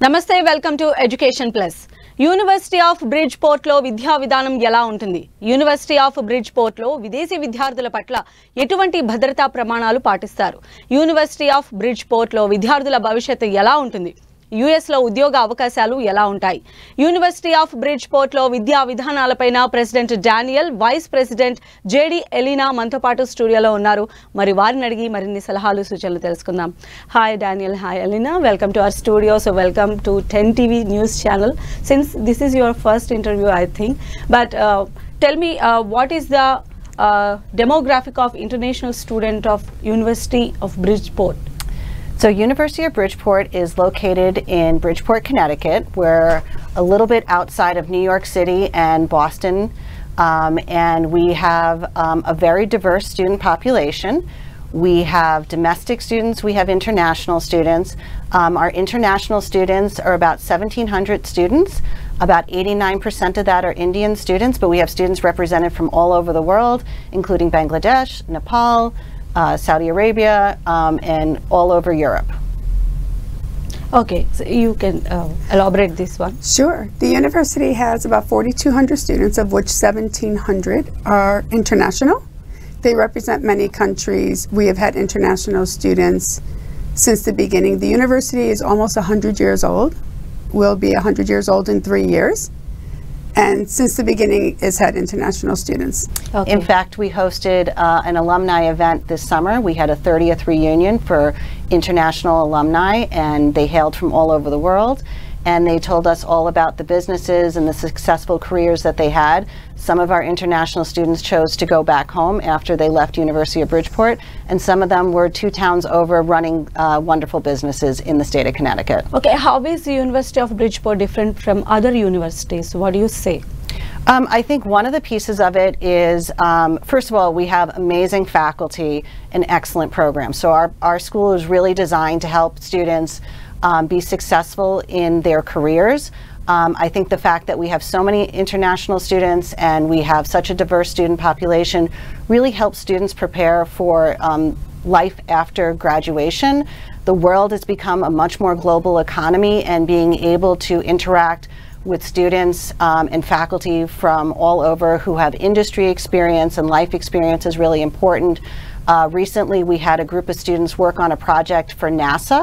Namaste, welcome to Education Plus. University of Bridgeport lo vidya vidanam ela untundi. University of Bridgeport lo videsi vidyarthula patla etuvanti bhadrata pramanalu paatistaru. University of Bridgeport lo vidyarthula bhavishyattu ela untundi. US లో ఉద్యోగ అవకాశాలు ఎలా ఉంటాయి? University of Bridgeport లో విద్యా విధానాలపైన president Daniel, vice president JD Elena మనతో పాటు స్టూడియోలో ఉన్నారు. మరి వారిని అడిగి మరిన్ని సలహాలు సూచనలు తెలుసుకుందాం. Hi Daniel, hi Elina, welcome to our studio. So welcome to 10 TV News Channel. Since this is your first interview, I think, but tell me what is the demographic of international student of University of Bridgeport? So University of Bridgeport is located in Bridgeport, Connecticut. We're a little bit outside of New York City and Boston, and we have a very diverse student population. We have domestic students, we have international students. Our international students are about 1,700 students. About 89% of that are Indian students, but we have students represented from all over the world, including Bangladesh, Nepal, Saudi Arabia, and all over Europe. Okay, so you can elaborate this one. Sure. The university has about 4,200 students, of which 1,700 are international. They represent many countries. We have had international students since the beginning. The university is almost 100 years old. Will be 100 years old in 3 years. And since the beginning, it's had international students. Okay. In fact, we hosted an alumni event this summer. We had a 30th reunion for international alumni, and they hailed from all over the world. And they told us all about the businesses and the successful careers that they had. Some of our international students chose to go back home after they left University of Bridgeport, and some of them were 2 towns over running wonderful businesses in the state of Connecticut. Okay, how is the University of Bridgeport different from other universities? What do you say? I think one of the pieces of it is, first of all, we have amazing faculty and excellent programs. So our school is really designed to help students be successful in their careers. I think the fact that we have so many international students and we have such a diverse student population really helps students prepare for life after graduation. The world has become a much more global economy, and being able to interact with students and faculty from all over who have industry experience and life experience is really important. Recently, we had a group of students work on a project for NASA.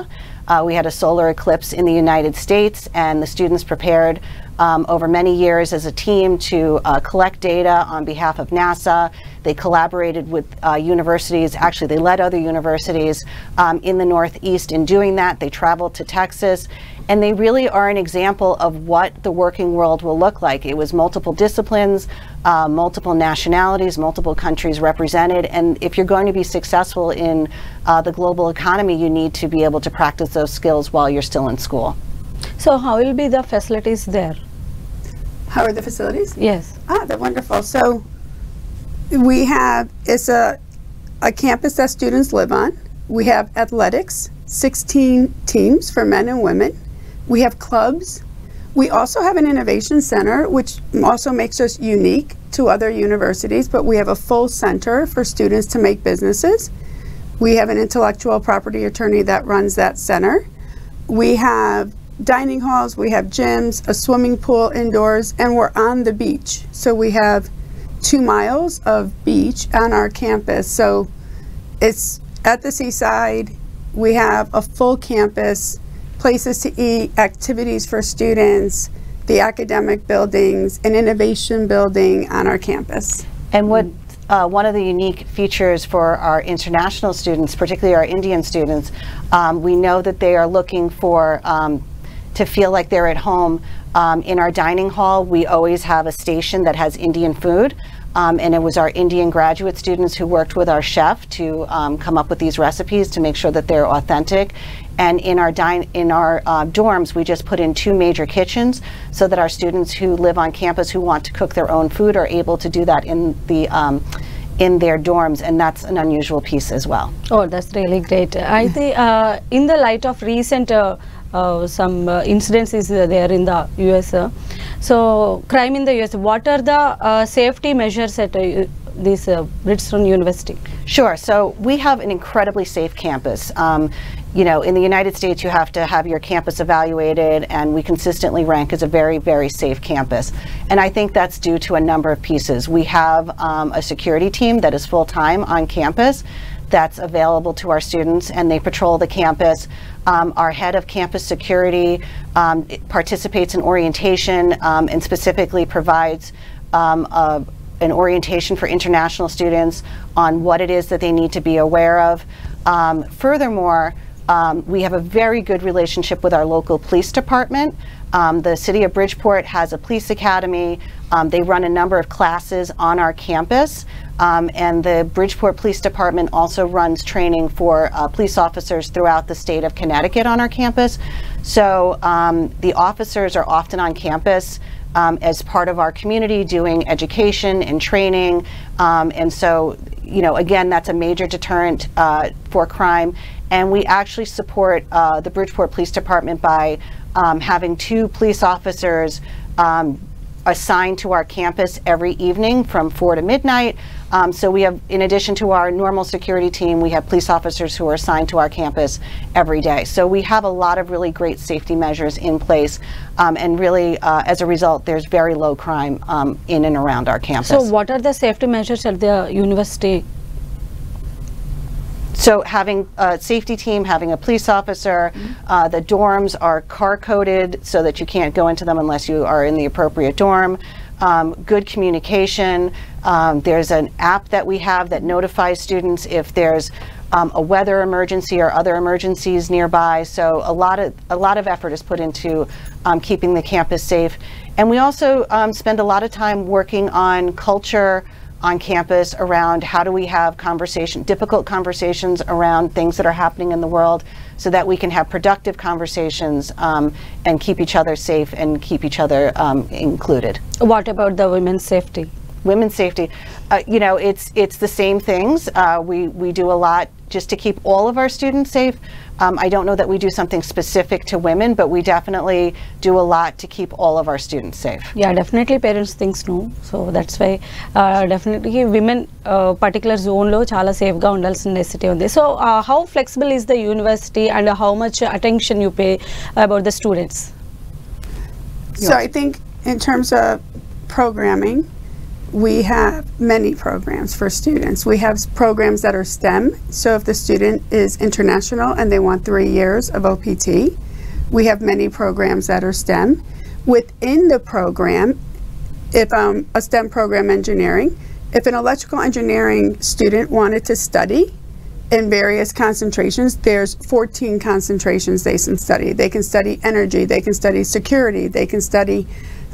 We had a solar eclipse in the United States, and the students prepared over many years as a team to collect data on behalf of NASA. They collaborated with universities. Actually, they led other universities in the Northeast in doing that. They traveled to Texas, and they really are an example of what the working world will look like. It was multiple disciplines, multiple nationalities, multiple countries represented, and if you're going to be successful in the global economy, you need to be able to practice those skills while you're still in school. So how will be the facilities there? How are the facilities? Yes. They're wonderful. So we have, it's a campus that students live on. We have athletics, 16 teams for men and women. We have clubs. We also have an innovation center, which also makes us unique to other universities, but we have a full center for students to make businesses. We have an intellectual property attorney that runs that center. We have dining halls, we have gyms, a swimming pool indoors, and we're on the beach. So we have 2 miles of beach on our campus. So it's at the seaside. We have a full campus, places to eat, activities for students, the academic buildings, an innovation building on our campus. And what one of the unique features for our international students, particularly our Indian students, we know that they are looking for to feel like they're at home. In our dining hall, we always have a station that has Indian food. And it was our Indian graduate students who worked with our chef to come up with these recipes to make sure that they're authentic. And in our dorms, we just put in 2 major kitchens so that our students who live on campus who want to cook their own food are able to do that in their dorms, and that's an unusual piece as well. Oh, that's really great. I think in the light of recent some incidents is there in the US. So crime in the US, what are the safety measures at this Bridgeport University? Sure. So we have an incredibly safe campus. you know, in the United States, you have to have your campus evaluated, and we consistently rank as a very, very safe campus. And I think that's due to a number of pieces. We have a security team that is full-time on campus that's available to our students, and they patrol the campus. Our head of campus security participates in orientation and specifically provides an orientation for international students on what it is that they need to be aware of. Furthermore, we have a very good relationship with our local police department. The city of Bridgeport has a police academy. They run a number of classes on our campus. And the Bridgeport Police Department also runs training for police officers throughout the state of Connecticut on our campus. So the officers are often on campus as part of our community doing education and training. And so, you know, again, that's a major deterrent for crime. And we actually support the Bridgeport Police Department by having 2 police officers assigned to our campus every evening from 4 to midnight. So we have, in addition to our normal security team, we have police officers who are assigned to our campus every day. So we have a lot of really great safety measures in place, and really, as a result, there's very low crime in and around our campus. So what are the safety measures at the university? So having a safety team, having a police officer, the dorms are car-coded so that you can't go into them unless you are in the appropriate dorm. Good communication. There's an app that we have that notifies students if there's a weather emergency or other emergencies nearby. So a lot of effort is put into keeping the campus safe. And we also spend a lot of time working on culture on campus around how do we have difficult conversations around things that are happening in the world so that we can have productive conversations and keep each other safe and keep each other included. What about the women's safety? Women's safety, you know, it's the same things. We do a lot just to keep all of our students safe. I don't know that we do something specific to women, but we definitely do a lot to keep all of our students safe. Yeah, definitely parents think no. So that's why definitely women particular zone lo chala safe ga undalsina necessity undi. So how flexible is the university and how much attention you pay about the students? So I think in terms of programming, we have many programs for students. We have programs that are STEM. So if the student is international and they want 3 years of OPT, we have many programs that are STEM. Within the program, if a STEM program engineering, if an electrical engineering student wanted to study in various concentrations, there's 14 concentrations they can study. They can study energy, they can study security, they can study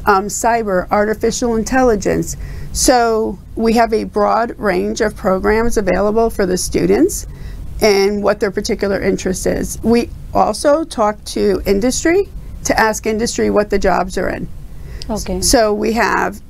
cyber, artificial intelligence. So we have a broad range of programs available for the students and what their particular interest is. We also talk to industry to ask industry what the jobs are in. Okay. So we have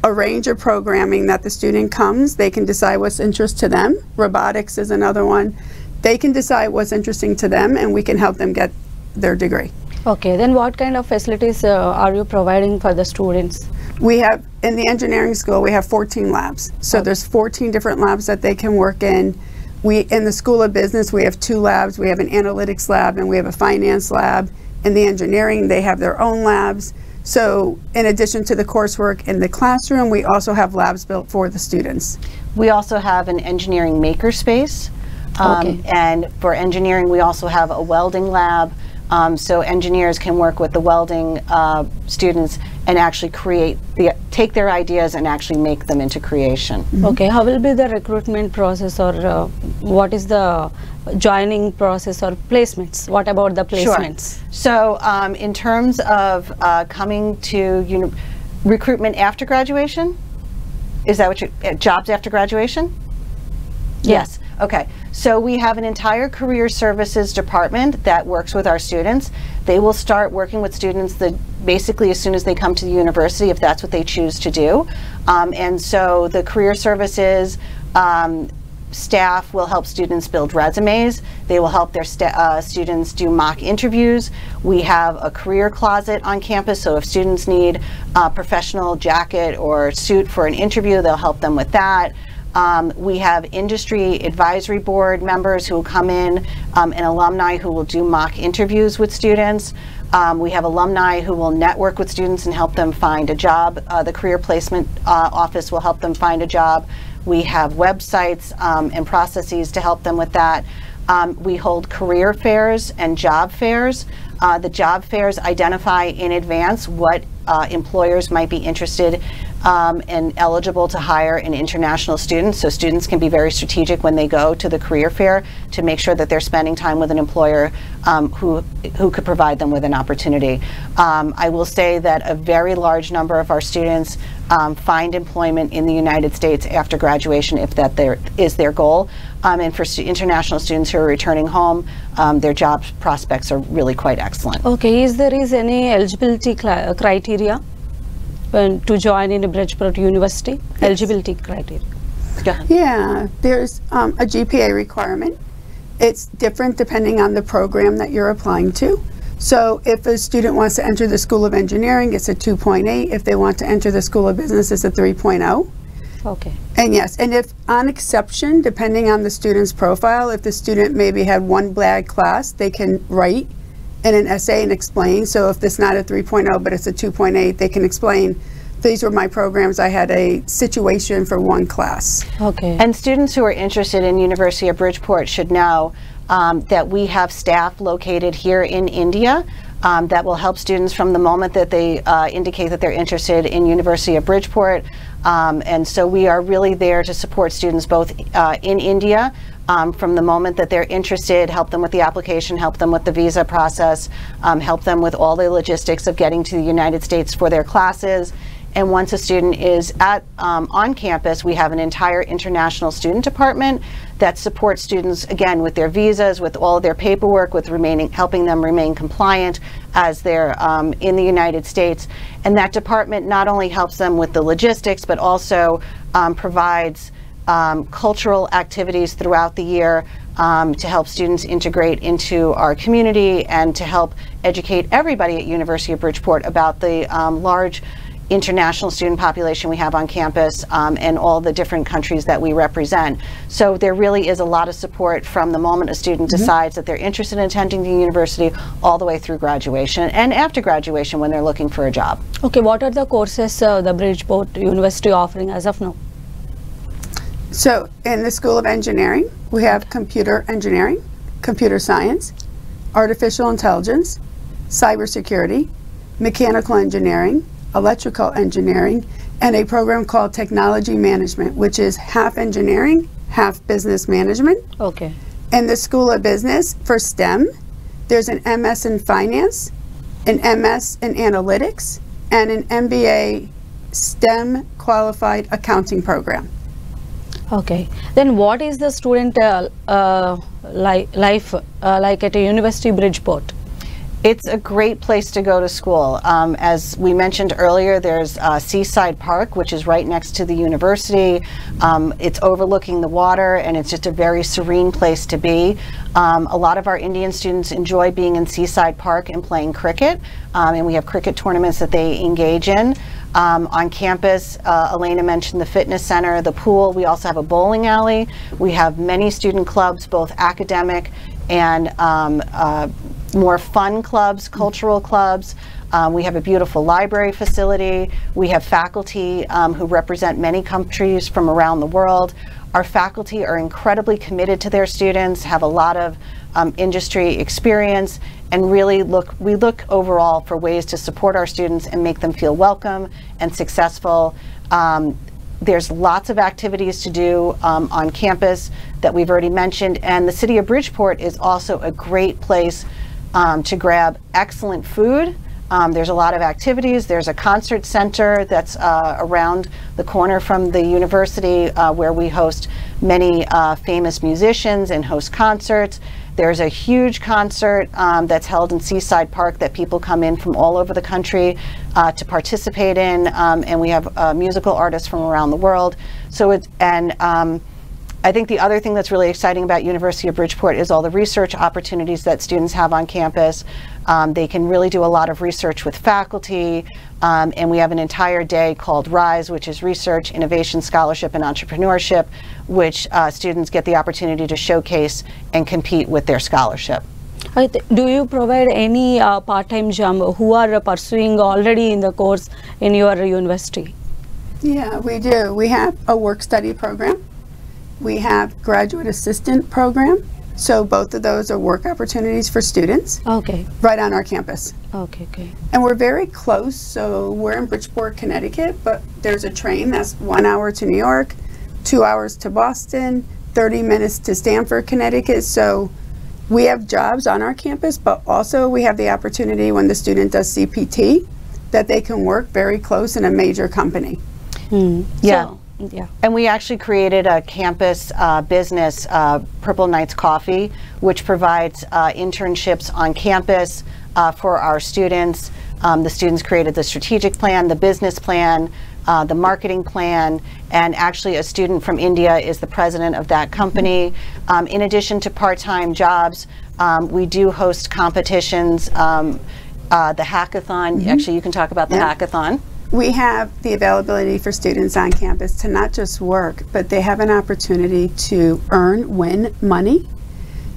a range of programming that the student comes, they can decide what's interest to them. Robotics is another one. They can decide what's interesting to them and we can help them get their degree. Okay, then what kind of facilities are you providing for the students? We have, in the engineering school, we have 14 labs. So there's 14 different labs that they can work in. In the School of Business, we have 2 labs. We have an analytics lab and we have a finance lab. In the engineering, they have their own labs. So in addition to the coursework in the classroom, we also have labs built for the students. We also have an engineering makerspace. Okay. And for engineering, we also have a welding lab. So engineers can work with the welding students and actually take their ideas and actually make them into creation. Okay, how will be the recruitment process, or what is the joining process or placements? What about the placements? Sure. So in terms of coming to recruitment after graduation, is that what jobs after graduation? Yes. Okay. So we have an entire career services department that works with our students. They will start working with students basically as soon as they come to the university, if that's what they choose to do. And so the career services staff will help students build resumes. They will help their students do mock interviews. We have a career closet on campus, so if students need a professional jacket or suit for an interview, they'll help them with that. We have industry advisory board members who will come in, and alumni who will do mock interviews with students. We have alumni who will network with students and help them find a job. The Career Placement Office will help them find a job. We have websites and processes to help them with that. We hold career fairs and job fairs. The job fairs identify in advance what employers might be interested and eligible to hire an international student. So students can be very strategic when they go to the career fair to make sure that they're spending time with an employer who could provide them with an opportunity. I will say that a very large number of our students find employment in the United States after graduation, if that is their goal. And for international students who are returning home, their job prospects are really quite excellent. Okay, is there any eligibility criteria to join in a Bridgeport University? Yes. Eligibility criteria. Go ahead. Yeah, there's a GPA requirement. It's different depending on the program that you're applying to. So if a student wants to enter the School of Engineering, it's a 2.8. If they want to enter the School of Business, it's a 3.0. Okay. And yes, and if on exception, depending on the student's profile, if the student maybe had one bad class, they can write in an essay and explain. So if it's not a 3.0 but it's a 2.8, they can explain, these were my programs, I had a situation for one class. Okay. And students who are interested in University of Bridgeport should know that we have staff located here in India that will help students from the moment that they indicate that they're interested in University of Bridgeport. And so we are really there to support students both in India from the moment that they're interested, help them with the application, help them with the visa process, help them with all the logistics of getting to the United States for their classes. And once a student is on campus, we have an entire international student department that supports students, again, with their visas, with all of their paperwork, with helping them remain compliant as they're in the United States. And that department not only helps them with the logistics, but also provides cultural activities throughout the year to help students integrate into our community and to help educate everybody at University of Bridgeport about the large international student population we have on campus and all the different countries that we represent. So there really is a lot of support from the moment a student decides that they're interested in attending the university all the way through graduation and after graduation when they're looking for a job. Okay, what are the courses the Bridgeport University offering as of now? So in the School of Engineering, we have computer engineering, computer science, artificial intelligence, cybersecurity, mechanical engineering, electrical engineering, and a program called technology management, which is half engineering, half business management. Okay. In the School of Business, for STEM, there's an MS in finance, an MS in analytics, and an MBA STEM qualified accounting program. Okay. Then what is the student life like at a University Bridgeport? It's a great place to go to school. As we mentioned earlier, there's Seaside Park, which is right next to the university. It's overlooking the water, and it's just a very serene place to be. A lot of our Indian students enjoy being in Seaside Park and playing cricket, and we have cricket tournaments that they engage in. On campus, Elena mentioned the fitness center, the pool. We also have a bowling alley. We have many student clubs, both academic and more fun clubs, cultural clubs. We have a beautiful library facility. We have faculty who represent many countries from around the world. Our faculty are incredibly committed to their students, have a lot of industry experience, and really we look overall for ways to support our students and make them feel welcome and successful. There's lots of activities to do on campus that we've already mentioned, and the city of Bridgeport is also a great place to grab excellent food. There's a lot of activities. There's a concert center that's around the corner from the university where we host many famous musicians and host concerts. There's a huge concert that's held in Seaside Park that people come in from all over the country to participate in, and we have musical artists from around the world. So I think the other thing that's really exciting about University of Bridgeport is all the research opportunities that students have on campus. They can really do a lot of research with faculty, and we have an entire day called RISE, which is Research, Innovation, Scholarship, and Entrepreneurship, which students get the opportunity to showcase and compete with their scholarship. Do you provide any part-time job who are pursuing already in the course in your university? Yeah, we do. We have a work-study program. We have graduate assistant program. So both of those are work opportunities for students. Okay. Right on our campus. Okay, okay. And we're very close. So we're in Bridgeport, Connecticut, but there's a train that's 1 hour to New York, 2 hours to Boston, 30 minutes to Stamford, Connecticut. So we have jobs on our campus, but also we have the opportunity when the student does CPT that they can work very close in a major company. Yeah. So, yeah. And we actually created a campus business, Purple Knights Coffee, which provides internships on campus for our students. The students created the strategic plan, the business plan, the marketing plan, and actually a student from India is the president of that company. In addition to part-time jobs, we do host competitions, the hackathon. Actually, you can talk about the hackathon. We have the availability for students on campus to not just work, but they have an opportunity to win money.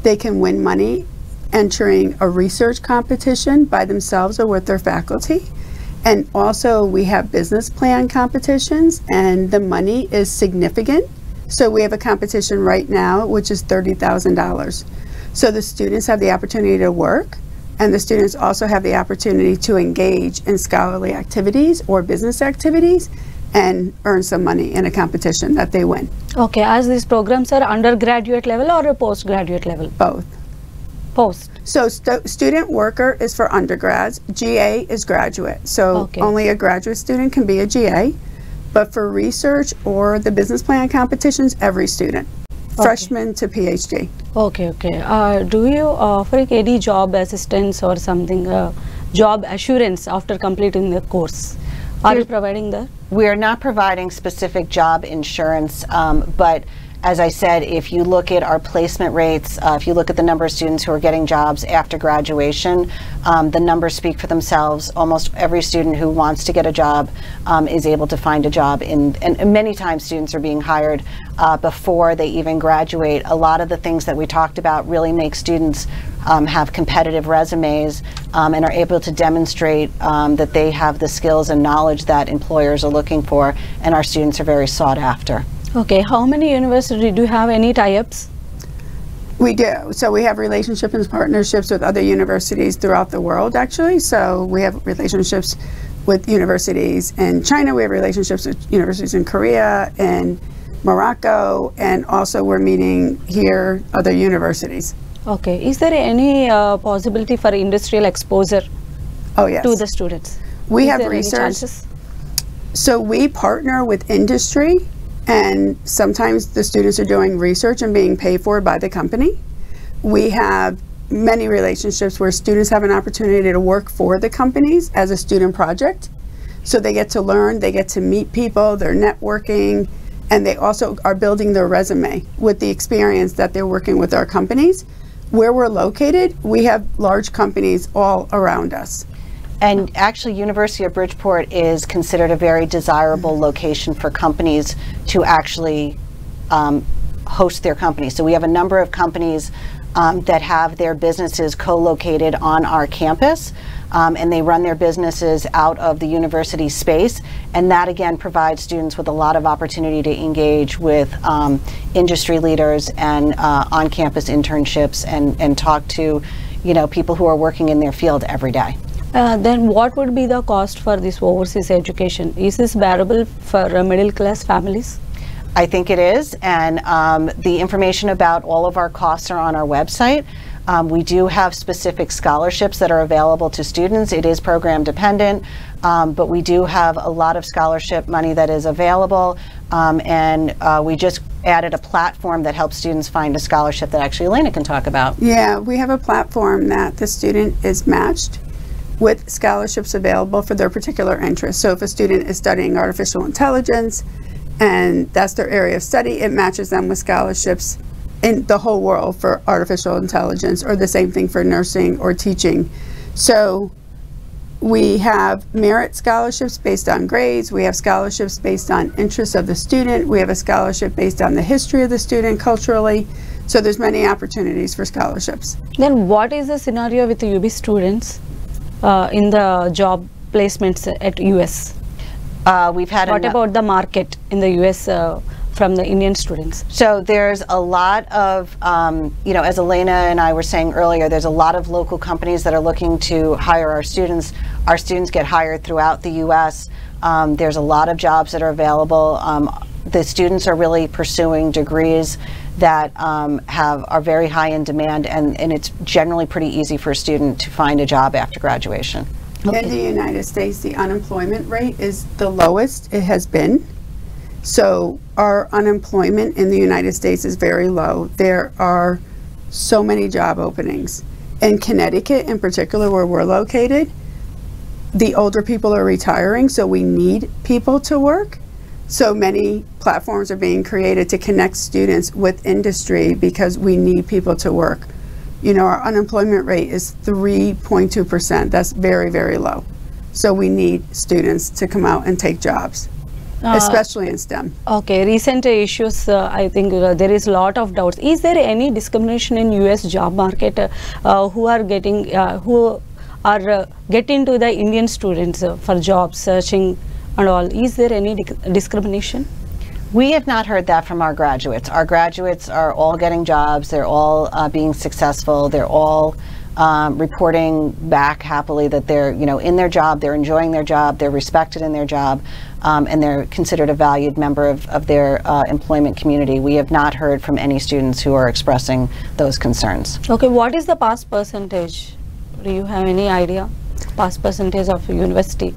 They can win money entering a research competition by themselves or with their faculty. And also we have business plan competitions, and the money is significant. So we have a competition right now, which is $30,000. So the students have the opportunity to work, and the students also have the opportunity to engage in scholarly activities or business activities and earn some money in a competition that they win. Okay, as these programs are undergraduate level or a postgraduate level? Both. Post. So student worker is for undergrads, GA is graduate. So only a graduate student can be a GA, but for research or the business plan competitions, every student. Freshman to PhD. Okay, okay. Do you offer any job assistance or something, job assurance after completing the course? Are you providing that? We are not providing specific job insurance, but as I said, if you look at our placement rates, if you look at the number of students who are getting jobs after graduation, the numbers speak for themselves. Almost every student who wants to get a job is able to find a job, and many times students are being hired before they even graduate. A lot of the things that we talked about really make students have competitive resumes and are able to demonstrate that they have the skills and knowledge that employers are looking for, and our students are very sought after. Okay, how many universities do you have any tie-ups? We do. So we have relationships and partnerships with other universities throughout the world, actually. So we have relationships with universities in China, we have relationships with universities in Korea and Morocco, and also we're meeting here other universities. Okay, is there any possibility for industrial exposure to the students? We have research. So we partner with industry, and sometimes the students are doing research and being paid for by the company. We have many relationships where students have an opportunity to work for the companies as a student project. So they get to learn, they get to meet people, they're networking, and they also are building their resume with the experience that they're working with our companies. Where we're located, we have large companies all around us. And actually, University of Bridgeport is considered a very desirable location for companies to actually host their companies. So we have a number of companies that have their businesses co-located on our campus, and they run their businesses out of the university space. And that again provides students with a lot of opportunity to engage with industry leaders and on-campus internships and talk to, people who are working in their field every day. Then what would be the cost for this overseas education? Is this bearable for middle class families? I think it is, and the information about all of our costs are on our website. We do have specific scholarships that are available to students. It is program dependent, but we do have a lot of scholarship money that is available, and we just added a platform that helps students find a scholarship that actually Elena can talk about. Yeah, we have a platform that the student is matched with scholarships available for their particular interest. So if a student is studying artificial intelligence and that's their area of study. It matches them with scholarships in the whole world for artificial intelligence, or the same thing for nursing or teaching. So we have merit scholarships based on grades. We have scholarships based on interests of the student. We have a scholarship based on the history of the student culturally. So there's many opportunities for scholarships. Then what is the scenario with the UB students in the job placements at US? We've had What about the market in the US from the Indian students? So there's a lot of, you know, as Elena and I were saying earlier, there's a lot of local companies that are looking to hire our students. Our students get hired throughout the U.S. There's a lot of jobs that are available. The students are really pursuing degrees that are very high in demand, and it's generally pretty easy for a student to find a job after graduation. In the United States, the unemployment rate is the lowest it has been. So our unemployment in the United States is very low. There are so many job openings. In Connecticut, in particular, where we're located, the older people are retiring, so we need people to work. So many platforms are being created to connect students with industry because we need people to work. You know, our unemployment rate is 3.2%. That's very, very low. So we need students to come out and take jobs, especially in STEM. Okay, recent issues, I think there is a lot of doubts. Is there any discrimination in US job market who are getting to the Indian students for job searching and all? Is there any discrimination? We have not heard that from our graduates. Our graduates are all getting jobs. They're all being successful. They're all reporting back happily that they're, you know, in their job, they're enjoying their job, they're respected in their job, and they're considered a valued member of their employment community. We have not heard from any students who are expressing those concerns. Okay, what is the pass percentage? Do you have any idea? Pass percentage of university?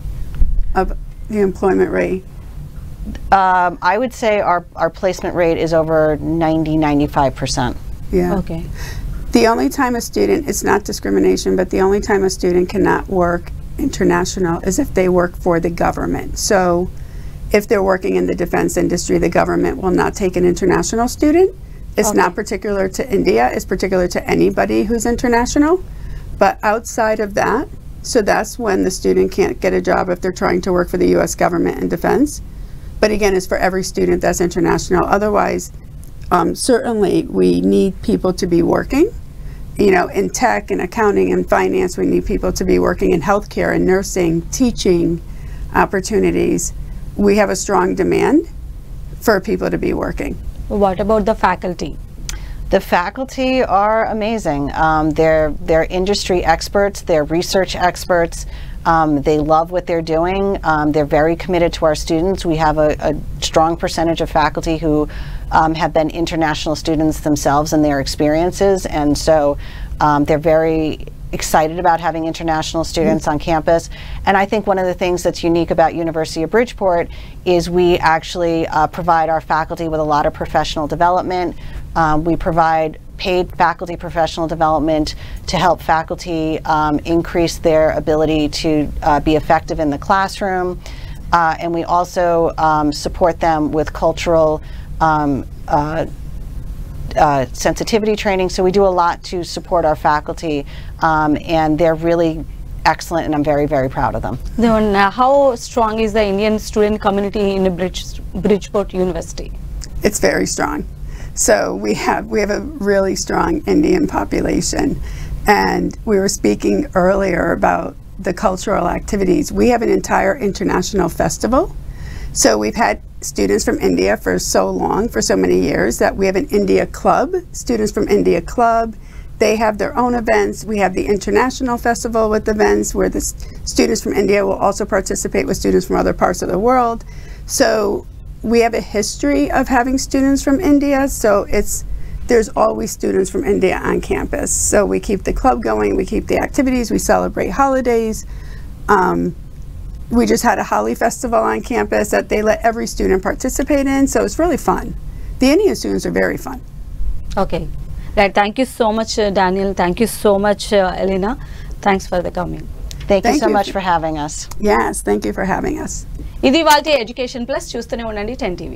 Of the employment rate. I would say our placement rate is over 95%. Yeah. Okay. The only time a student, it's not discrimination, but the only time a student cannot work international is if they work for the government. So if they're working in the defense industry, the government will not take an international student. It's Okay. not particular to India, it's particular to anybody who's international. But outside of that, so that's when the student can't get a job if they're trying to work for the US government and defense. But again, it's for every student that's international. Otherwise, certainly we need people to be working. You know, in tech and accounting and finance, we need people to be working in healthcare and nursing, teaching opportunities. We have a strong demand for people to be working. What about the faculty? The faculty are amazing. They're industry experts, they're research experts. They love what they're doing. They're very committed to our students. We have a strong percentage of faculty who have been international students themselves in their experiences, and so they're very excited about having international students on campus. And I think one of the things that's unique about University of Bridgeport is we actually provide our faculty with a lot of professional development. We provide paid faculty professional development to help faculty increase their ability to be effective in the classroom. And we also support them with cultural sensitivity training. So we do a lot to support our faculty, and they're really excellent, and I'm very, very proud of them. Then how strong is the Indian student community in Bridgeport University? It's very strong. So we have a really strong Indian population, and we were speaking earlier about the cultural activities. We have an entire international festival. So we've had students from India for so long, for so many years, that we have an India Club, students from India Club. They have their own events. We have the international festival with events where the students from India will also participate with students from other parts of the world. So we have a history of having students from India, so there's always students from India on campus. So we keep the club going, we keep the activities, we celebrate holidays. We just had a Holi festival on campus that they let every student participate in, so it's really fun. The Indian students are very fun. Okay. Right. Thank you so much, Daniel. Thank you so much, Elena. Thanks for the coming. Thank you so much for having us. Yes, thank you for having us. ఇది వాల్టి education plus. చూస్తూనే ఉండండి 10 TV.